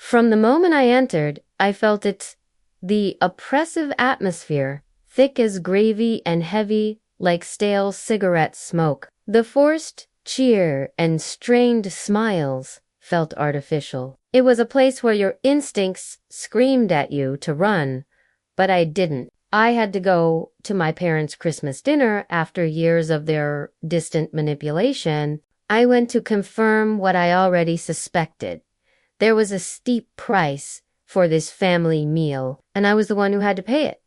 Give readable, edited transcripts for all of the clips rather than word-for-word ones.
From the moment I entered, I felt it. The oppressive atmosphere, thick as gravy and heavy like stale cigarette smoke. The forced cheer and strained smiles felt artificial. It was a place where your instincts screamed at you to run, but I didn't. I had to go to my parents' Christmas dinner after years of their distant manipulation. I went to confirm what I already suspected. There was a steep price for this family meal, and I was the one who had to pay it.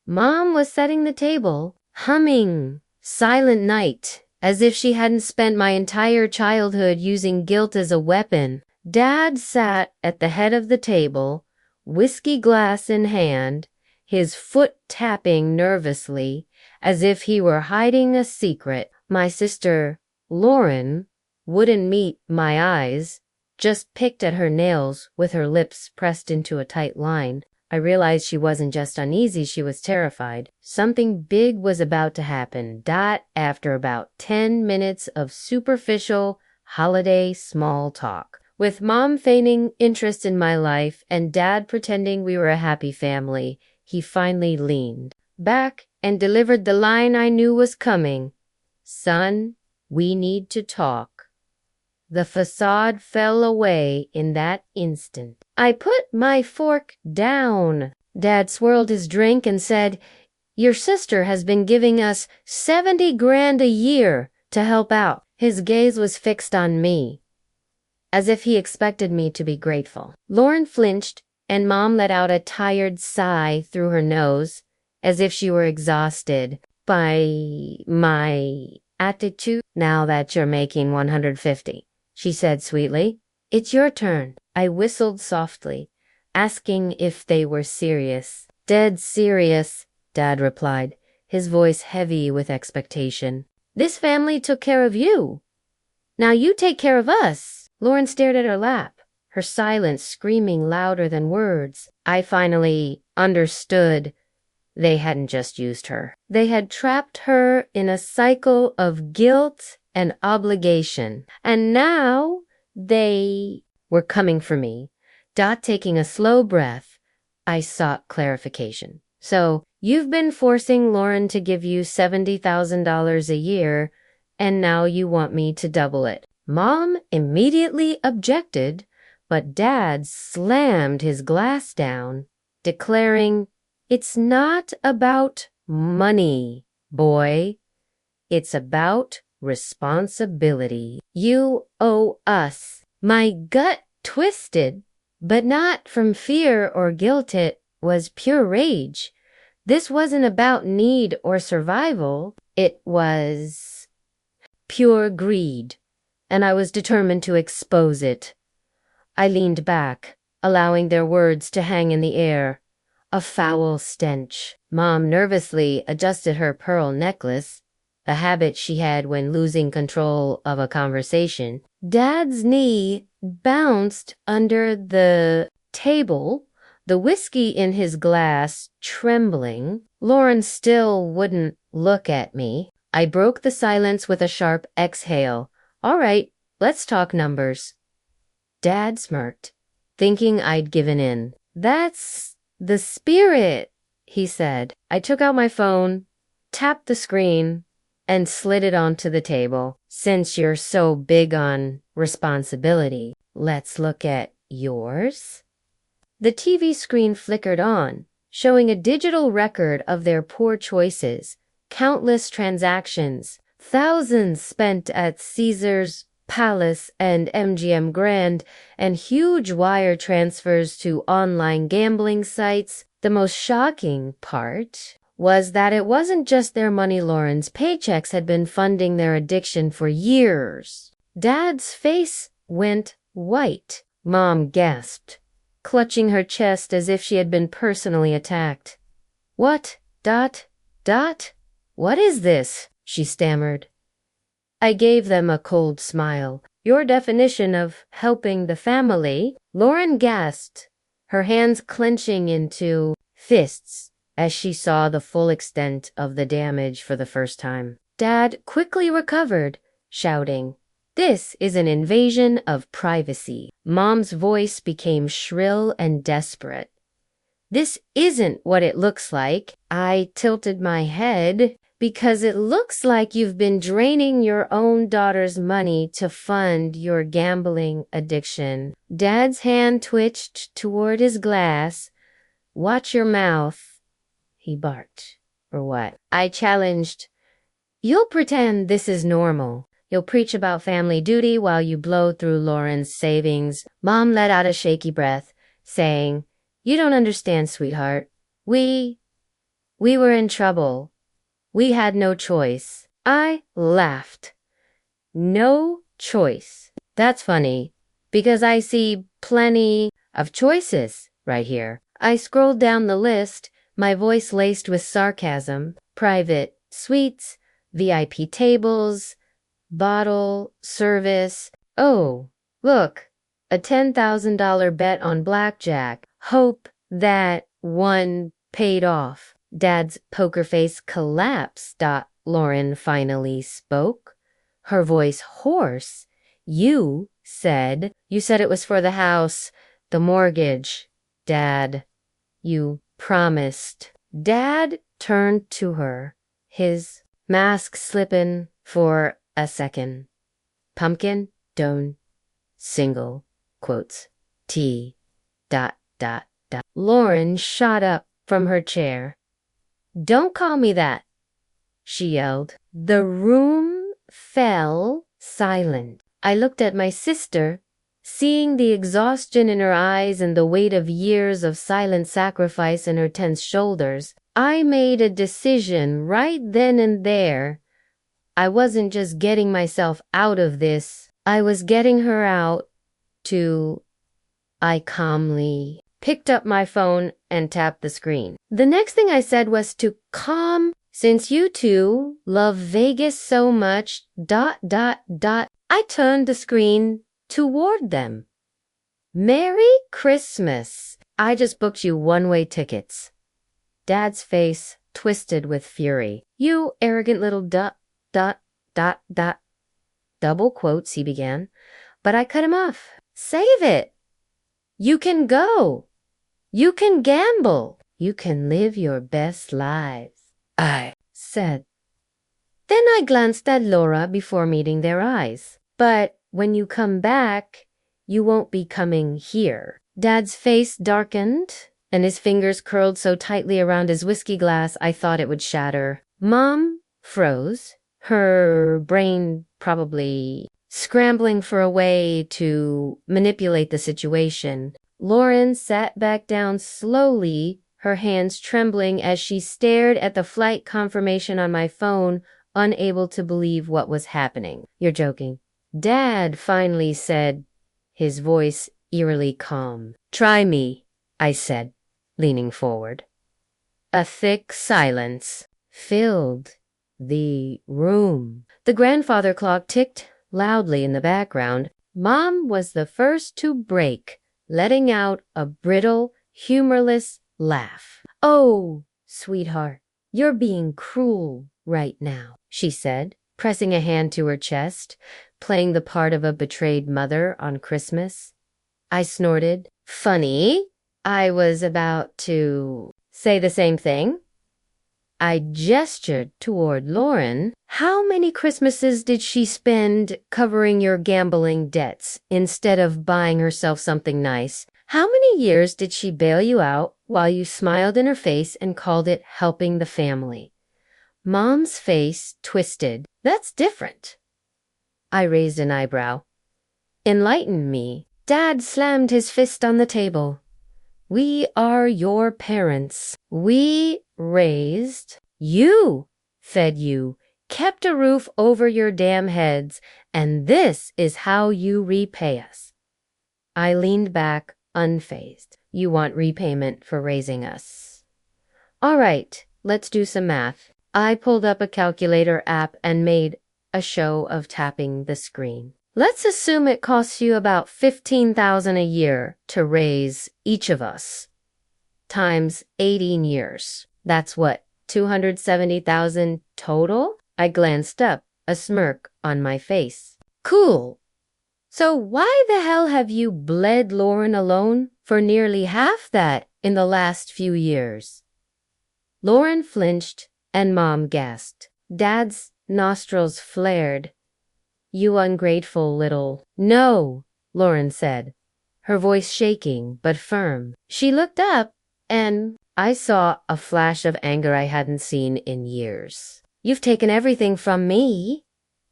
Mom was setting the table, humming Silent Night, as if she hadn't spent my entire childhood using guilt as a weapon. Dad sat at the head of the table, whiskey glass in hand, his foot tapping nervously, as if he were hiding a secret. My sister, Lauren, wouldn't meet my eyes, just picked at her nails with her lips pressed into a tight line. I realized she wasn't just uneasy, she was terrified. Something big was about to happen. After about 10 minutes of superficial holiday small talk, with Mom feigning interest in my life and Dad pretending we were a happy family, he finally leaned back and delivered the line I knew was coming. "Son, we need to talk." The facade fell away in that instant. I put my fork down. Dad swirled his drink and said, "Your sister has been giving us 70 grand a year to help out." His gaze was fixed on me, as if he expected me to be grateful. Lauren flinched, and Mom let out a tired sigh through her nose, as if she were exhausted by my attitude. "Now that you're making 150, she said sweetly, "it's your turn." I whistled softly, asking if they were serious. "Dead serious," Dad replied, his voice heavy with expectation. "This family took care of you. Now you take care of us." Lauren stared at her lap, her silence screaming louder than words. I finally understood. They hadn't just used her. They had trapped her in a cycle of guilt and obligation. And now they were coming for me. Taking a slow breath, I sought clarification. "So, you've been forcing Lauren to give you $70,000 a year, and now you want me to double it." Mom immediately objected, but Dad slammed his glass down, declaring, "It's not about money, boy. It's about responsibility. You owe us." My gut twisted, but not from fear or guilt. It was pure rage. This wasn't about need or survival. It was pure greed, and I was determined to expose it. I leaned back, allowing their words to hang in the air, a foul stench. Mom nervously adjusted her pearl necklace, a habit she had when losing control of a conversation. Dad's knee bounced under the table, the whiskey in his glass trembling. Lauren still wouldn't look at me. I broke the silence with a sharp exhale. "All right, let's talk numbers." Dad smirked, thinking I'd given in. "That's the spirit," he said. I took out my phone, tapped the screen, and slid it onto the table. "Since you're so big on responsibility, let's look at yours." The TV screen flickered on, showing a digital record of their poor choices, countless transactions, thousands spent at Caesar's Palace and MGM Grand, and huge wire transfers to online gambling sites. The most shocking part was that it wasn't just their money. Lauren's paychecks had been funding their addiction for years. Dad's face went white. Mom gasped, clutching her chest as if she had been personally attacked. What is this?" she stammered. I gave them a cold smile. "Your definition of helping the family." Lauren gasped, her hands clenching into fists as she saw the full extent of the damage for the first time. Dad quickly recovered, shouting, This is an invasion of privacy. Mom's voice became shrill and desperate. This isn't what it looks like. I tilted my head. Because it looks like you've been draining your own daughter's money to fund your gambling addiction. Dad's hand twitched toward his glass. Watch your mouth, he barked. Or what? I challenged. You'll pretend this is normal. You'll preach about family duty while you blow through Lauren's savings. Mom let out a shaky breath, saying, You don't understand, sweetheart. We were in trouble. We had no choice. I laughed. No choice. That's funny, because I see plenty of choices right here. I scrolled down the list, my voice laced with sarcasm. Private suites, VIP tables, bottle service. Oh, look, a $10,000 bet on blackjack. Hope that one paid off. Dad's poker face collapsed. Lauren finally spoke, her voice hoarse. You said it was for the house, the mortgage. Dad, you promised. Dad turned to her, his mask slipping for a second. Pumpkin, don't, single, quotes, T, ... Lauren shot up from her chair. Don't call me that, she yelled. The room fell silent. I looked at my sister, seeing the exhaustion in her eyes and the weight of years of silent sacrifice in her tense shoulders. I made a decision right then and there. I wasn't just getting myself out of this. I was getting her out to... I calmly picked up my phone and tapped the screen. The next thing I said was to calm, since you two love Vegas so much, ... I turned the screen toward them. Merry Christmas. I just booked you one-way tickets. Dad's face twisted with fury. You arrogant little ... Double quotes, he began. But I cut him off. Save it. You can go. You can gamble. You can live your best lives, I said. Then I glanced at Laura before meeting their eyes. But when you come back, you won't be coming here. Dad's face darkened, and his fingers curled so tightly around his whiskey glass I thought it would shatter. Mom froze, her brain probably scrambling for a way to manipulate the situation. Lauren sat back down slowly, her hands trembling as she stared at the flight confirmation on my phone, unable to believe what was happening. You're joking. Dad finally said, his voice eerily calm. Try me, I said, leaning forward. A thick silence filled the room. The grandfather clock ticked loudly in the background. Mom was the first to break, letting out a brittle, humorless laugh. Oh, sweetheart, you're being cruel right now, she said, pressing a hand to her chest, playing the part of a betrayed mother on Christmas. I snorted. Funny. I was about to say the same thing. I gestured toward Lauren. How many Christmases did she spend covering your gambling debts instead of buying herself something nice? How many years did she bail you out while you smiled in her face and called it helping the family? Mom's face twisted. That's different. I raised an eyebrow. Enlighten me. Dad slammed his fist on the table. We are your parents. We raised you, fed you, kept a roof over your damn heads, and this is how you repay us. I leaned back, unfazed. You want repayment for raising us. All right, let's do some math. I pulled up a calculator app and made a show of tapping the screen. Let's assume it costs you about $15,000 a year to raise each of us, times 18 years. That's what, $270,000 total? I glanced up, a smirk on my face. Cool. So why the hell have you bled Lauren alone for nearly half that in the last few years? Lauren flinched and Mom gasped. Dad's nostrils flared. You ungrateful little... No, Lauren said, her voice shaking but firm. She looked up and I saw a flash of anger I hadn't seen in years. You've taken everything from me,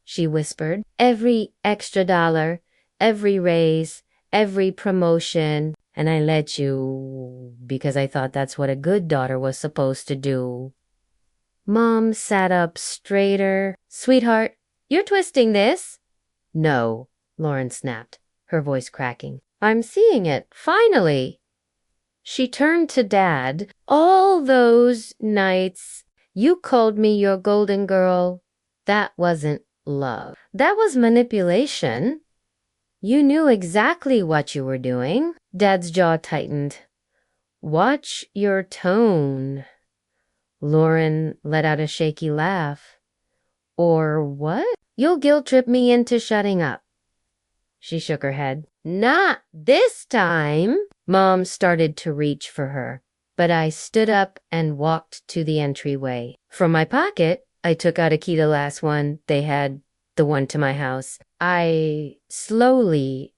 she whispered. Every extra dollar, every raise, every promotion, and I let you because I thought that's what a good daughter was supposed to do. Mom sat up straighter. Sweetheart, you're twisting this. No, Lauren snapped, her voice cracking. I'm seeing it, finally. She turned to Dad. All those nights you called me your golden girl. That wasn't love. That was manipulation. You knew exactly what you were doing. Dad's jaw tightened. Watch your tone. Lauren let out a shaky laugh. Or what? You'll guilt-trip me into shutting up. She shook her head. Not this time. Mom started to reach for her, but I stood up and walked to the entryway. From my pocket, I took out a key to the last one they had, the one to my house. I slowly,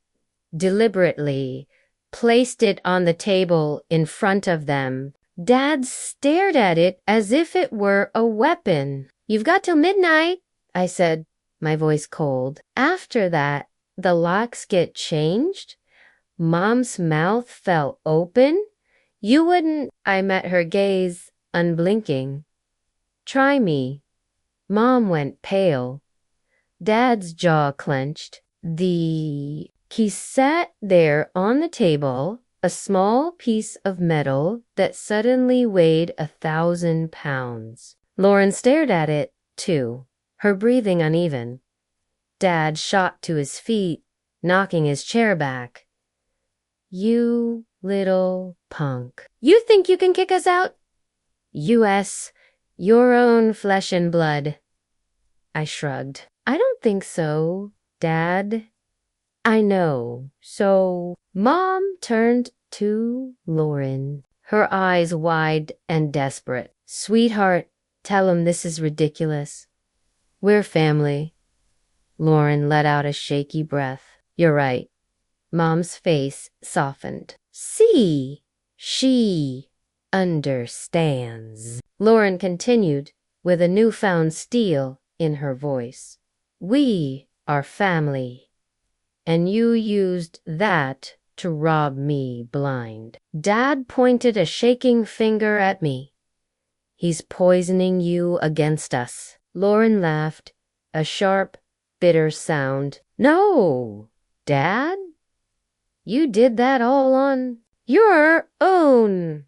deliberately placed it on the table in front of them. Dad stared at it as if it were a weapon. You've got till midnight, I said, my voice cold. After that, the locks get changed? Mom's mouth fell open? You wouldn't... I met her gaze, unblinking. Try me. Mom went pale. Dad's jaw clenched. He sat there on the table, a small piece of metal that suddenly weighed 1,000 pounds. Lauren stared at it, too, her breathing uneven. Dad shot to his feet, knocking his chair back. You little punk. You think you can kick us out? U.S., your own flesh and blood. I shrugged. I don't think so, Dad. I know. So, Mom turned to Lauren, her eyes wide and desperate. Sweetheart, tell him this is ridiculous. We're family. Lauren let out a shaky breath. You're right. Mom's face softened. See, she understands. Lauren continued with a newfound steel in her voice. We are family, and you used that to rob me blind. Dad pointed a shaking finger at me. He's poisoning you against us. Lauren laughed, a sharp, bitter sound. No, Dad? You did that all on your own.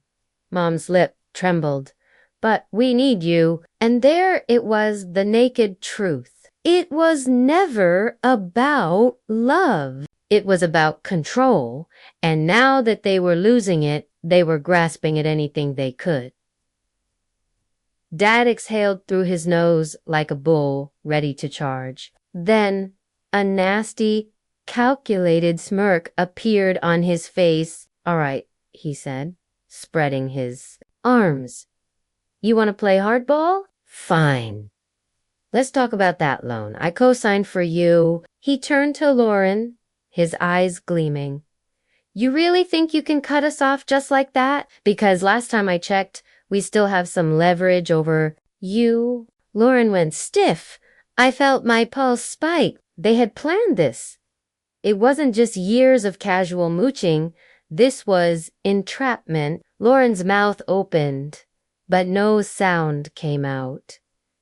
Mom's lip trembled. But we need you. And there it was, the naked truth. It was never about love. It was about control. And now that they were losing it, they were grasping at anything they could. Dad exhaled through his nose like a bull ready to charge. Then a nasty, calculated smirk appeared on his face. All right, he said, spreading his arms. You want to play hardball? Fine. Let's talk about that loan. I co-signed for you. He turned to Lauren, his eyes gleaming. You really think you can cut us off just like that? Because last time I checked, we still have some leverage over you. Lauren went stiff. I felt my pulse spike. They had planned this. It wasn't just years of casual mooching. This was entrapment. Lauren's mouth opened, but no sound came out.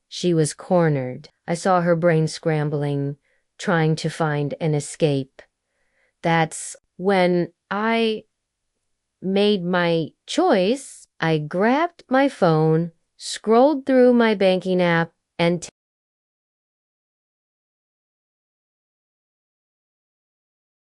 She was cornered. I saw her brain scrambling, trying to find an escape. That's when I made my choice. I grabbed my phone, scrolled through my banking app, and